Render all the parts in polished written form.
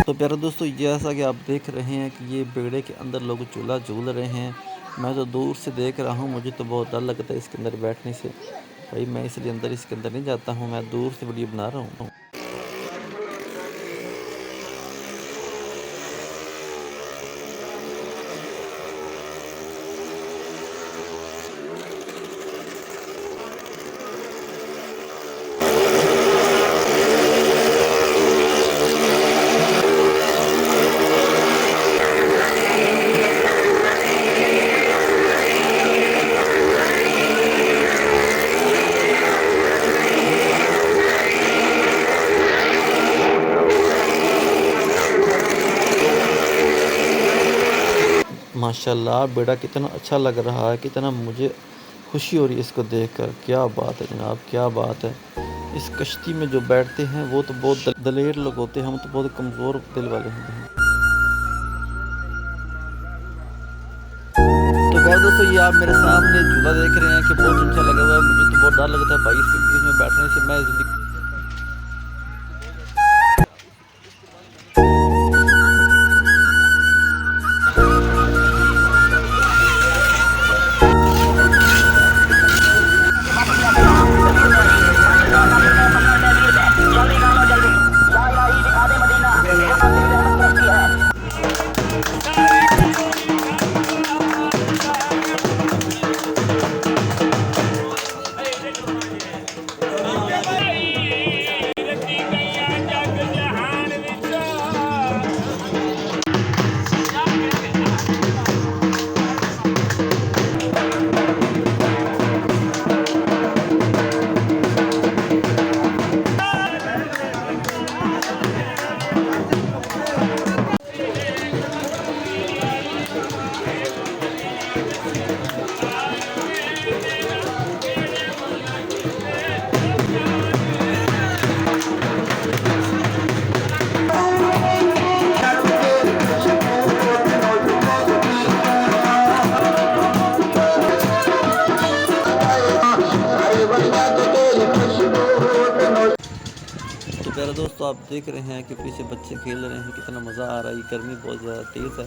तो प्यारे दोस्तों, जैसा कि आप देख रहे हैं कि ये बेड़े के अंदर लोग झूला झूल रहे हैं। मैं तो दूर से देख रहा हूँ, मुझे तो बहुत डर लगता है इसके अंदर बैठने से। भाई मैं इसलिए इसके अंदर नहीं जाता हूँ, मैं दूर से वीडियो बना रहा हूँ। माशाल्लाह बेड़ा कितना अच्छा लग रहा है, कितना मुझे खुशी हो रही है इसको देखकर। क्या बात है जनाब, क्या बात है। इस कश्ती में जो बैठते हैं वो तो बहुत दलेर लोग होते हैं, हम तो बहुत कमज़ोर दिल वाले हैं। तो खैर दोस्तों, ये आप मेरे सामने झूला देख रहे हैं कि बहुत ऊंचा लगा हुआ है। मुझे तो बहुत डर लगता है भाई इसमें बैठने से। मैं तो प्यारे दोस्तों, आप देख रहे हैं कि पीछे बच्चे खेल रहे हैं, कितना मज़ा आ रहा है। ये गर्मी बहुत ज़्यादा तेज़ है,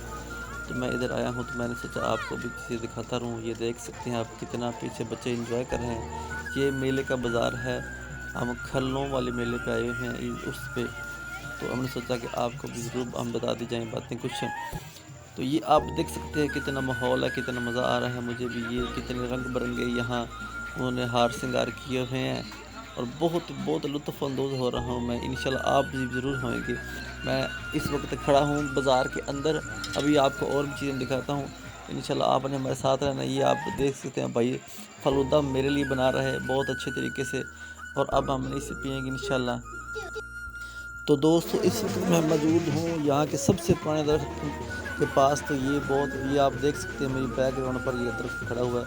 तो मैं इधर आया हूँ तो मैंने सोचा आपको भी चीज़ दिखाता रहूँ। ये देख सकते हैं आप कितना पीछे बच्चे एंजॉय कर रहे हैं। ये मेले का बाज़ार है, हम खल्लों वाले मेले पे आए हुए हैं उस पे। तो हमने सोचा कि आपको भी ज़रूर हम बता दी जाएँ बातें कुछ। तो ये आप देख सकते हैं कितना माहौल है, कितना मज़ा आ रहा है मुझे भी। ये कितने रंग बिरंगे यहाँ उन्होंने हार श्रृंगार किए हुए हैं और बहुत बहुत लुत्फ़अंदोज़ हो रहा हूँ मैं। इंशाल्लाह आप भी ज़रूर होंगे। मैं इस वक्त खड़ा हूँ बाज़ार के अंदर, अभी आपको और भी चीज़ें दिखाता हूँ। इंशाल्लाह आपने हमारे साथ रहना। ये आप देख सकते हैं भाई फ़लूदा मेरे लिए बना रहा है बहुत अच्छे तरीके से, और अब हम इसे पिएंगे इंशाल्लाह। तो दोस्तों, इस वक्त मैं मौजूद हूँ यहाँ के सबसे पुराने दरख्त के पास। तो ये आप देख सकते हैं मेरी बैकग्राउंड पर ये दरख्त खड़ा हुआ है।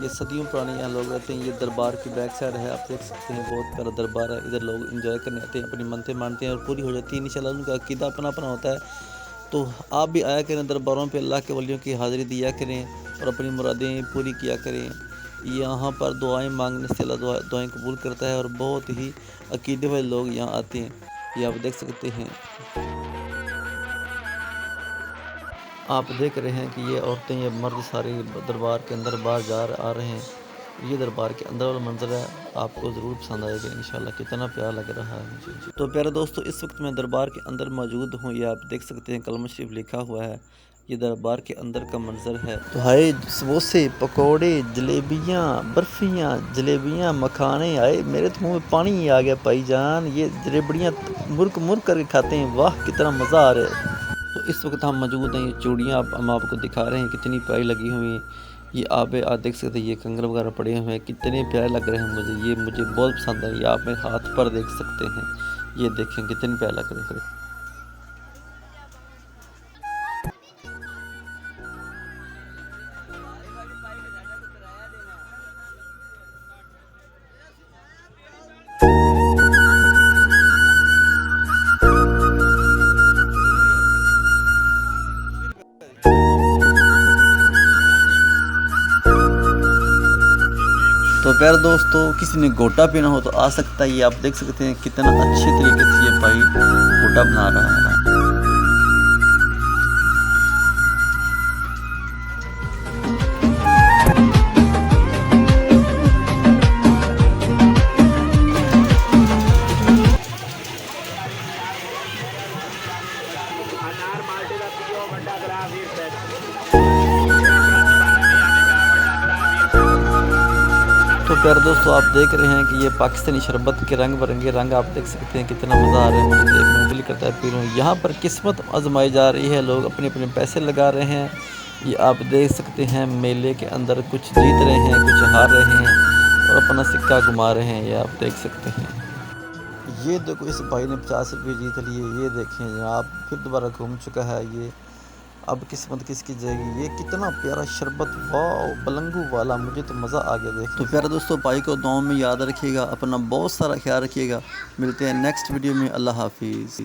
ये सदियों पुराने यहाँ लोग रहते हैं। ये दरबार की बैक साइड है, आप देख सकते हैं बहुत प्यारा दरबार है। इधर लोग एंजॉय करने आते हैं, अपनी मनतें मानते हैं और पूरी हो जाती है इंशाल्लाह। उनका अकीदा अपना अपना होता है। तो आप भी आया करें दरबारों पे, अल्लाह के वलियों की हाज़िरी दिया करें और अपनी मुरादें पूरी किया करें। यहाँ पर दुआएं मांगने से अल्लाह दुआएं कबूल करता है और बहुत ही अकीदे वाले लोग यहाँ आते हैं। ये आप देख सकते हैं। आप देख रहे हैं कि ये औरतें, ये मर्द सारे दरबार के अंदर बाहर जा आ रहे हैं। ये दरबार के अंदर वाला मंजर है, आपको ज़रूर पसंद आएगा इंशाल्लाह। कितना प्यारा लग रहा है मुझे। तो प्यारे दोस्तों, इस वक्त मैं दरबार के अंदर मौजूद हूँ। ये आप देख सकते हैं कलमा शरीफ लिखा हुआ है। ये दरबार के अंदर का मंजर है। तो हाय समोसे, पकौड़े, जलेबियाँ, बर्फ़ियाँ, जलेबियाँ, मखाने, आए मेरे तो मुँह में पानी ही आ गया भाईजान। ये जलेबियाँ मुर्क मुर्क करके खाते हैं, वाह कितना मज़ा आ रहा है। तो इस वक्त हम मौजूद हैं, ये चूड़ियाँ हम आपको दिखा रहे हैं कितनी प्यारी लगी हुई हैं। ये आप देख सकते हैं, ये कंगन वगैरह पड़े हुए हैं, कितने प्यारे लग रहे हैं मुझे। ये मुझे बहुत पसंद है। ये आप मेरे हाथ पर देख सकते हैं, ये देखें कितने प्यारे लग रहे हैं। तो प्यारे दोस्तों, किसी ने गोटा पीना हो तो आ सकता है। ये आप देख सकते हैं कितना अच्छे तरीके से ये भाई गोटा बना रहा है। प्यारे दोस्तों, आप देख रहे हैं कि ये पाकिस्तानी शरबत के रंग बिरंगे रंग आप देख सकते हैं, कितना मज़ा आ रहा है। मुझे देखने में दिल करता है पी लूँ। यहाँ पर किस्मत आजमाई जा रही है, लोग अपने अपने पैसे लगा रहे हैं। ये आप देख सकते हैं मेले के अंदर कुछ जीत रहे हैं, कुछ हार रहे हैं और अपना सिक्का घुमा रहे हैं। ये आप देख सकते हैं। ये देखो, इस भाई ने 50 रुपये जीत लिए। ये देखें जनाब, फिर दोबारा घूम चुका है ये। अब किस्मत किसकी जाएगी। ये कितना प्यारा शरबत, वाह बलंगू वाला, मुझे तो मज़ा आ गया देख। तो प्यारे दोस्तों, भाई को दुआओं में याद रखिएगा, अपना बहुत सारा ख्याल रखिएगा। मिलते हैं नेक्स्ट वीडियो में। अल्लाह हाफिज़।